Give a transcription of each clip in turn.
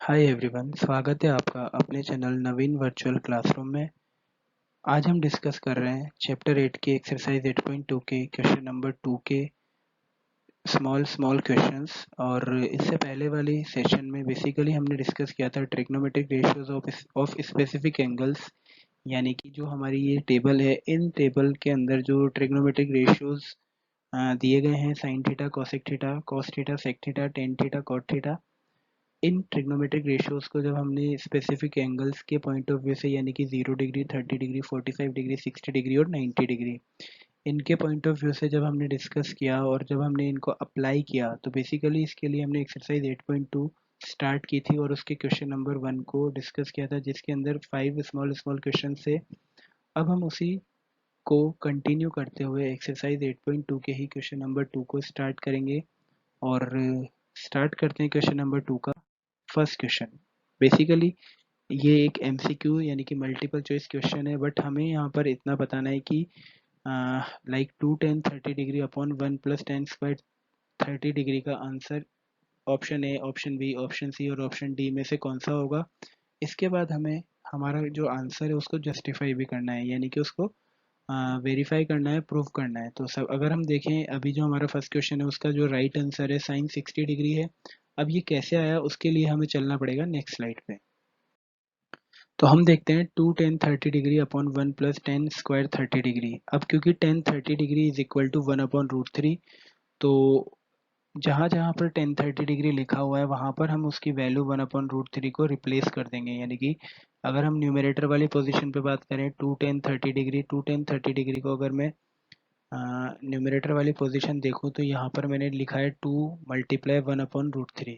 Hi everyone, स्वागत है आपका अपने चैनल नवीन वर्चुअल क्लासरूम में। आज हम डिस्कस कर रहे हैं चैप्टर 8 के एक्सरसाइज 8.2 के क्वेश्चन नंबर 2 के स्मॉल क्वेश्चंस। और इससे पहले वाली सेशन में बेसिकली हमने डिस्कस किया था trigonometric ratios of specific angles, यानी कि जो हमारी ये टेबल है, इन टेबल के अंदर जो ट्रिग्नोमेट्रिक रेशियोज दिए गए हैं, sine theta, cosec theta, cos theta, sec theta, tan theta, cot theta. इन ट्रिग्नोमेट्रिक रेशियोज को जब हमने स्पेसिफिक एंगल्स के पॉइंट ऑफ व्यू से, यानी कि 0 डिग्री, 30 डिग्री, 45 डिग्री, 60 डिग्री और 90 डिग्री, इनके पॉइंट ऑफ व्यू से जब हमने डिस्कस किया और जब हमने इनको अप्लाई किया, तो बेसिकली इसके लिए हमने एक्सरसाइज 8.2 स्टार्ट की थी और उसके क्वेश्चन नंबर 1 को डिस्कस किया था, जिसके अंदर 5 स्मॉल स्मॉल क्वेश्चन थे। अब हम उसी को कंटिन्यू करते हुए एक्सरसाइज 8.2 के ही क्वेश्चन नंबर 2 को स्टार्ट करेंगे। और स्टार्ट करते हैं क्वेश्चन नंबर 2 का फर्स्ट क्वेश्चन। बेसिकली ये एक एमसीक्यू यानी कि मल्टीपल चॉइस क्वेश्चन है, बट हमें यहाँ पर इतना बताना है कि like 2 10 30 degree upon 1 plus 10 square 30 degree का answer option A, option B, option C और ऑप्शन डी में से कौन सा होगा। इसके बाद हमें हमारा जो आंसर है उसको जस्टिफाई भी करना है, यानी कि उसको वेरीफाई करना है, प्रूव करना है। तो सब अगर हम देखें, अभी जो हमारा फर्स्ट क्वेश्चन है उसका जो राइट आंसर है साइन 60 डिग्री है। अब ये कैसे आया, उसके लिए हमें चलना पड़ेगा नेक्स्ट स्लाइड पे। तो हम देखते हैं 2 10 30 degree upon 1 plus 10 square 30 degree. अब क्योंकि 10 30 degree is equal to 1 upon root 3, तो जहाँ जहाँ पर 10 30 डिग्री लिखा हुआ है वहाँ पर हम उसकी वैल्यू 1 अपॉन रूट 3 को रिप्लेस कर देंगे। यानी कि अगर हम न्यूमरेटर वाली पोजीशन पे बात करें, 2 10 30 डिग्री, 2 10 30 डिग्री को अगर मैं न्यूमरेटर वाली पोजीशन देखूँ तो यहाँ पर मैंने लिखा है 2 मल्टीप्लाई 1 अपॉन रूट 3।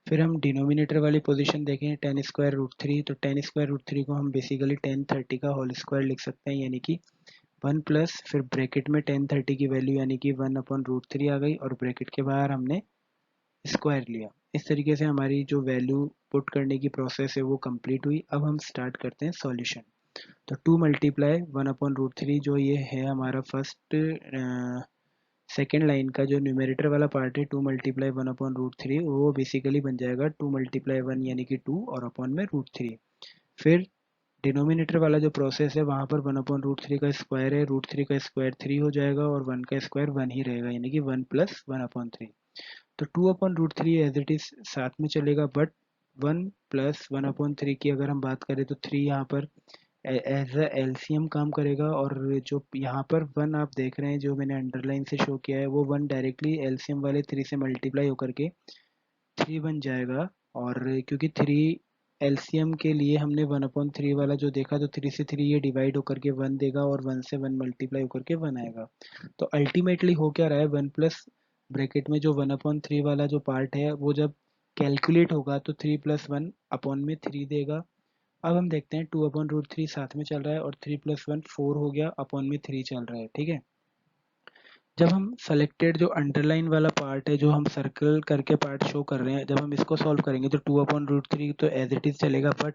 फिर हम डिनोमिनेटर वाली पोजीशन देखें, 10 स्क्वायर रूट 3, तो 10 स्क्वायर रूट 3 को हम बेसिकली 10 30 का होल स्क्वायर लिख सकते हैं, यानी कि 1 प्लस फिर ब्रैकेट में 10 30 की वैल्यू यानी कि 1 अपॉन रूट 3 आ गई और ब्रैकेट के बाहर हमने स्क्वायर लिया। इस तरीके से हमारी जो वैल्यू पुट करने की प्रोसेस है वो कंप्लीट हुई। अब हम स्टार्ट करते हैं सॉल्यूशन। तो 2 मल्टीप्लाई 1 अपॉन रूट 3, जो ये है हमारा फर्स्ट सेकेंड लाइन का जो न्यूमरेटर वाला पार्ट है, 2 मल्टीप्लाई 1 अपॉन रूट 3, वो बेसिकली बन जाएगा 2 मल्टीप्लाई 1 यानी कि 2 और अपॉन में रूट 3। फिर डिनोमिनेटर वाला जो प्रोसेस है वहाँ पर 1 अपॉन रूट 3 का स्क्वायर है, रूट 3 का स्क्वायर 3 हो जाएगा और 1 का स्क्वायर 1 ही रहेगा, यानी कि 1 प्लस 1 अपॉन 3। तो 2 upon root 3 as it is साथ में चलेगा, बट 1 प्लस 1 अपॉन 3 की अगर हम बात करें तो 3 यहाँ पर एज अ एलसीएम काम करेगा। और जो यहाँ पर 1 आप देख रहे हैं जो मैंने अंडरलाइन से शो किया है, वो 1 डायरेक्टली एलसीएम वाले 3 से मल्टीप्लाई होकर के 3 बन जाएगा। और क्योंकि 3 एलसीएम के लिए हमने 1 अपॉन 3 वाला जो देखा, तो 3 से 3 ये डिवाइड होकर के 1 देगा और 1 से 1 मल्टीप्लाई होकर के 1 आएगा। तो अल्टीमेटली हो क्या रहा है, 1 प्लस ब्रैकेट में जो 1 अपॉन 3 वाला जो पार्ट है वो जब कैलकुलेट होगा तो 3 प्लस 1 अपॉन में 3 देगा। अब हम देखते हैं 2 अपॉन रूट 3 साथ में चल रहा है और 3 प्लस 1 4 हो गया, अपॉन में 3 चल रहा है। ठीक है, जब हम सेलेक्टेड जो अंडरलाइन वाला पार्ट है, जो हम सर्कल करके पार्ट शो कर रहे हैं, जब हम इसको सॉल्व करेंगे तो 2 अपॉन रूट 3 तो एज इट इज चलेगा, बट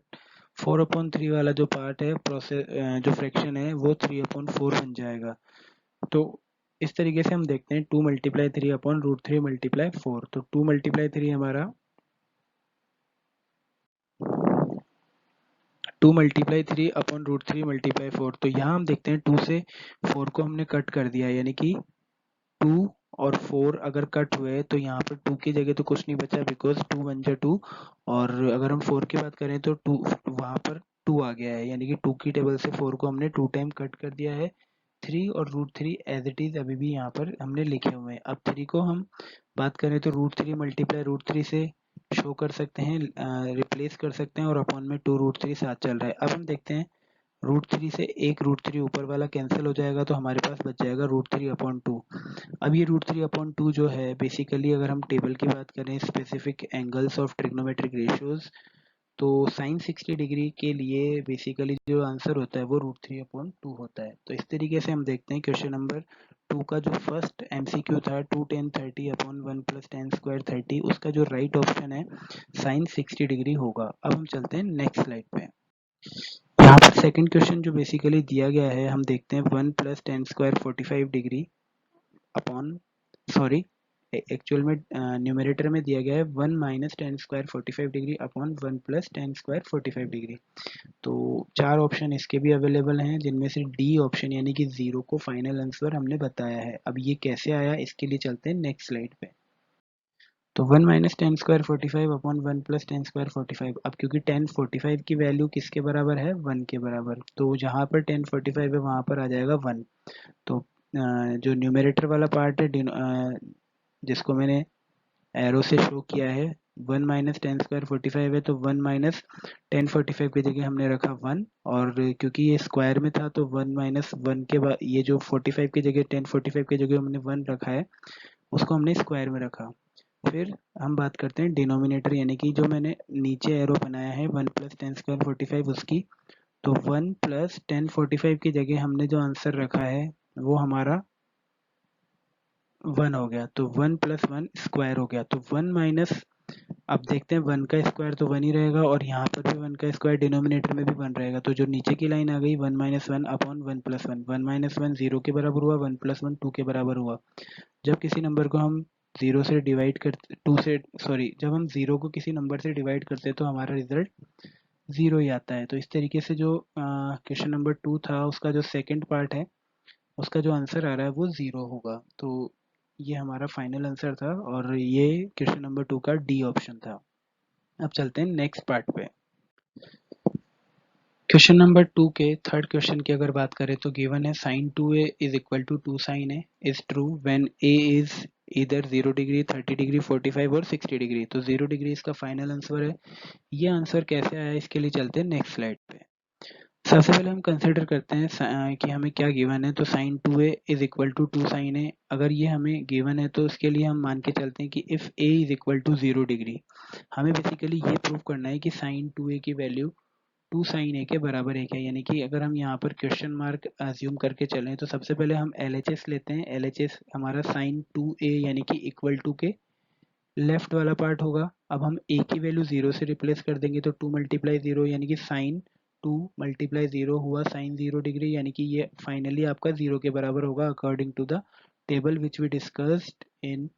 4 अपॉन 3 वाला जो पार्ट है, प्रोसेस जो फ्रैक्शन है, वो 3 अपॉन 4 बन जाएगा। तो इस तरीके से हम देखते हैं 2 मल्टीप्लाई 3 अपॉन रूट 3 मल्टीप्लाई 4। तो 2 मल्टीप्लाई 3 हमारा 2 मल्टीप्लाई 3 अपॉन रूट 3 मल्टीप्लाई 4। तो यहाँ हम देखते हैं 2 से 4 को हमने कट कर दिया, यानी कि 2 और 4 अगर कट हुए तो यहाँ पर 2 की जगह तो कुछ नहीं बचा, बिकॉज 2 वन जा 2। और अगर हम 4 की बात करें तो 2 वहाँ पर 2 आ गया है, यानी कि 2 की टेबल से 4 को हमने 2 टाइम कट कर दिया है। 3 और रूट 3 एज इट इज अभी भी यहाँ पर हमने लिखे हुए हैं। अब 3 को हम बात करें तो रूट 3 मल्टीप्लाई रूट 3 से शो कर सकते हैं, रिप्लेस कर सकते हैं, और अपॉन में 2 रूट 3 साथ चल रहा है। अब हम देखते हैं रूट 3 से एक रूट 3 ऊपर वाला कैंसिल हो जाएगा, तो हमारे पास बच जाएगा रूट 3 अपॉन 2। अब ये रूट 3 अपॉन 2 जो है, बेसिकली अगर हम टेबल की बात करें specific angles of trigonometric ratios, तो साइन 60 डिग्री के लिए बेसिकली जो आंसर होता है वो रूट 3 अपॉन 2 होता है। तो इस तरीके से हम देखते हैं क्वेश्चन नंबर 2 का जो फर्स्ट एमसीक्यू था 2 10 30 अपॉन 1 प्लस 10 स्क्वायर 30, उसका जो राइट ऑप्शन है साइन 60 डिग्री होगा। अब हम चलते हैं नेक्स्ट स्लाइड पे। यहाँ पर सेकंड क्वेश्चन जो बेसिकली दिया गया है, हम देखते हैं 1 plus 10 square 45 degree upon, sorry, actual में न्यूमरेटर में दिया गया है 1 minus tan square 45 degree upon 1 plus ten square 45 degree. तो 4 ऑप्शन इसके भी अवेलेबल हैं, जिनमें से डी ऑप्शन यानी कि 0 को फाइनल आंसर हमने बताया है। अब ये कैसे आया, इसके लिए चलते हैं नेक्स्ट स्लाइड पे। तो 1 minus tan square 45 upon 1 plus ten square 45। अब क्योंकि टेन 45 की वैल्यू किसके बराबर है, 1 के बराबर, तो जहाँ पर टेन 45 है वहाँ पर आ जाएगा 1। तो जो न्यूमरेटर वाला पार्ट है जिसको मैंने एरो से शो किया है, 1 माइनस टेन स्क्वायर 45 है, तो 1 माइनस टेन 45 की जगह हमने रखा 1, और क्योंकि ये स्क्वायर में था तो 1 माइनस 1 के बाद ये जो 45 की जगह टेन 45 की जगह हमने 1 रखा है उसको हमने स्क्वायर में रखा। फिर हम बात करते हैं डिनोमिनेटर यानी कि जो मैंने नीचे एरो बनाया है 1 प्लस टेन स्क्वायर 45 उसकी, तो 1 प्लस टेन 45 की जगह हमने जो आंसर रखा है वो हमारा 1 हो गया, तो 1 प्लस 1 स्क्वायर हो गया। तो 1 माइनस, अब देखते हैं 1 का स्क्वायर तो 1 ही रहेगा और यहाँ पर भी 1 का स्क्वायर डिनोमिनेटर में भी 1 रहेगा, तो जो नीचे की लाइन आ गई 1 माइनस 1 अपॉन 1 प्लस 1, 1 माइनस 1 0 के बराबर हुआ, 1 प्लस 1 2 के बराबर हुआ। जब किसी नंबर को हम 0 से डिवाइड करते, जब हम 0 को किसी नंबर से डिवाइड करते हैं तो हमारा रिजल्ट 0 ही आता है। तो इस तरीके से जो क्वेश्चन नंबर 2 था उसका जो सेकंड पार्ट है उसका जो आंसर आ रहा है वो 0 होगा। तो ये हमारा फाइनल आंसर था और ये क्वेश्चन नंबर 2 का डी ऑप्शन था। अब चलते हैं नेक्स्ट पार्ट पे। क्वेश्चन नंबर 2 के थर्ड क्वेश्चन की अगर बात करें तो गिवन है sin 2a is equal to 2 sin a is true when a is इधर 0 डिग्री 30 डिग्री 45 और 60 डिग्री। तो 0 डिग्री इसका फाइनल आंसर है। ये आंसर कैसे आया इसके लिए चलते हैं नेक्स्ट स्लाइड पे। सबसे पहले हम कंसिडर करते हैं कि हमें क्या गिवन है, तो sin 2a is equal to 2 sin a। अगर ये हमें गिवन है तो उसके लिए हम मान के चलते हैं कि if a is equal to 0 degree, हमें बेसिकली ये प्रूव करना है कि sin 2a की वैल्यू 2 sin a के बराबर है क्या। यानी कि अगर हम यहाँ पर क्वेश्चन मार्क अज्यूम करके चलें तो सबसे पहले हम LHS लेते हैं। LHS हमारा sin 2a यानी कि इक्वल टू के लेफ्ट वाला पार्ट होगा। अब हम a की वैल्यू 0 से रिप्लेस कर देंगे तो 2 मल्टीप्लाई 0 यानी कि साइन 2 मल्टीप्लाई 0 हुआ साइन 0 डिग्री, यानी कि ये फाइनली आपका 0 के बराबर होगा according to the table which we discussed in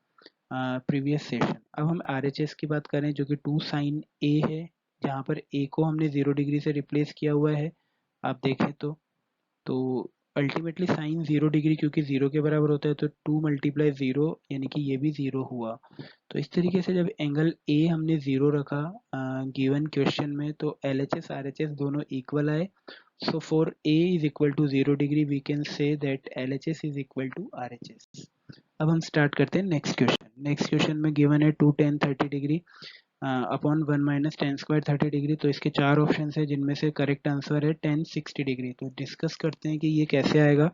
previous session. अब हम RHS की बात करें जो कि 2 साइन a है, जहाँ पर a को हमने 0 डिग्री से रिप्लेस किया हुआ है। आप देखें तो अल्टीमेटली साइन 0 डिग्री क्योंकि 0 के बराबर होता है तो 2 मल्टीप्लाई 0 यानी कि ये भी 0 हुआ। तो इस तरीके से जब एंगल ए हमने 0 रखा गिवन क्वेश्चन में तो LHS RHS दोनों इक्वल आए। So for a is equal to 0 degree we can say that LHS is equal to RHS। अब हम स्टार्ट करते हैं नेक्स्ट क्वेश्चन। नेक्स्ट क्वेश्चन में गिवन है 2 tan 30 degree upon 1 minus tan square 30 degree. तो इसके 4 ऑप्शन है जिनमें से करेक्ट आंसर है 10 60 डिग्री। तो डिस्कस करते हैं कि ये कैसे आएगा।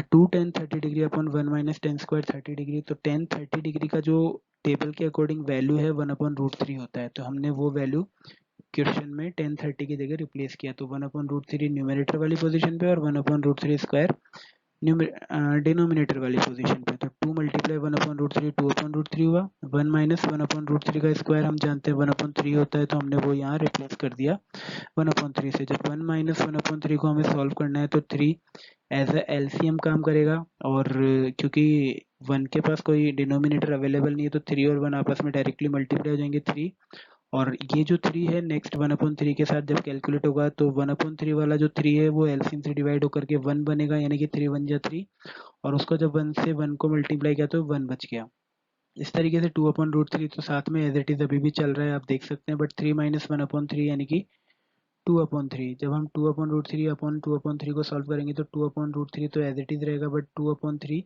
2 tan 30 degree upon 1 minus tan square 30 degree, तो tan 30 डिग्री का जो टेबल के अकॉर्डिंग वैल्यू है 1 अपॉन रूट 3 होता है, तो हमने वो वैल्यू क्वेश्चन में tan 30 की जगह रिप्लेस किया, तो 1 अपॉन रूट 3 न्यूमरेटर वाली पोजीशन पे और 1 अपॉन रूट 3 स्क्वायर डिनोमिनेटर वाली पोजीशन पे। तो 2 multiply 1 upon root 3 2 upon root 3 हुआ। 1 माइनस 1 अपॉन रूट 3 का स्क्वायर हम जानते हैं 1 अपॉन 3 होता है, तो हमने वो यहाँ रिप्लेस कर दिया 1 अपॉन 3 से। जब 1 माइनस 1 अपॉन 3 को हमें सॉल्व करना है तो 3 एज अ LCM काम करेगा, और क्योंकि 1 के पास कोई डिनोमिनेटर अवेलेबल नहीं है तो 3 और 1 आपस में डायरेक्टली मल्टीप्लाई हो जाएंगे 3, और ये जो 3 है नेक्स्ट 1 अपॉन 3 के साथ जब कैलकुलेट होगा तो 1 अपॉन 3 वाला जो 3 है वो LCM से डिवाइड होकर के 1 बनेगा, यानी कि 3 1 जा 3, और उसको जब 1 से 1 को मल्टीप्लाई किया तो 1 बच गया। इस तरीके से 2 अपॉन रूट 3 तो साथ में एज इट इज अभी भी चल रहा है आप देख सकते हैं, बट 3 माइनस 1 अपॉन 3 यानी कि 2 अपॉन 3। जब हम 2 अपॉन रूट 3 अपॉन 2 अपॉन 3 को सॉल्व करेंगे तो 2 अपॉन रूट 3 तो एज इट इज रहेगा, बट 2 अपॉन 3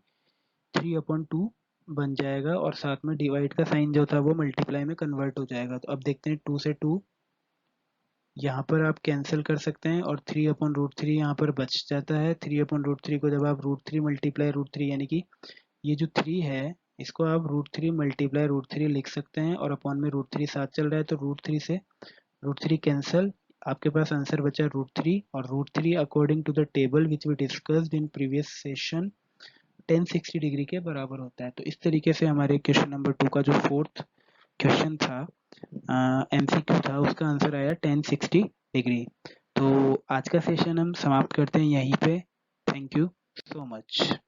3 अपॉन 2 बन जाएगा, और साथ में डिवाइड का साइन जो था वो मल्टीप्लाई में कन्वर्ट हो जाएगा। तो अब देखते हैं 2 से 2 यहाँ पर आप कैंसिल कर सकते हैं और 3 अपॉन रूट 3 यहाँ पर बच जाता है। 3 अपॉन रूट 3 को जब आप रूट 3 मल्टीप्लाई रूट 3 यानी कि ये जो 3 है इसको आप रूट 3 मल्टीप्लाई रूट 3 लिख सकते हैं, और अपॉन में रूट 3 साथ चल रहा है तो रूट 3 से रूट 3 कैंसल, आपके पास आंसर बचा रूट 3, और root 3 according to the table which we discussed in previous session 10 60 degree के बराबर होता है। तो इस तरीके से हमारे क्वेश्चन नंबर 2 का जो फोर्थ क्वेश्चन था MCQ था उसका आंसर आया 10 60 डिग्री। तो आज का सेशन हम समाप्त करते हैं यहीं पे। Thank you so much.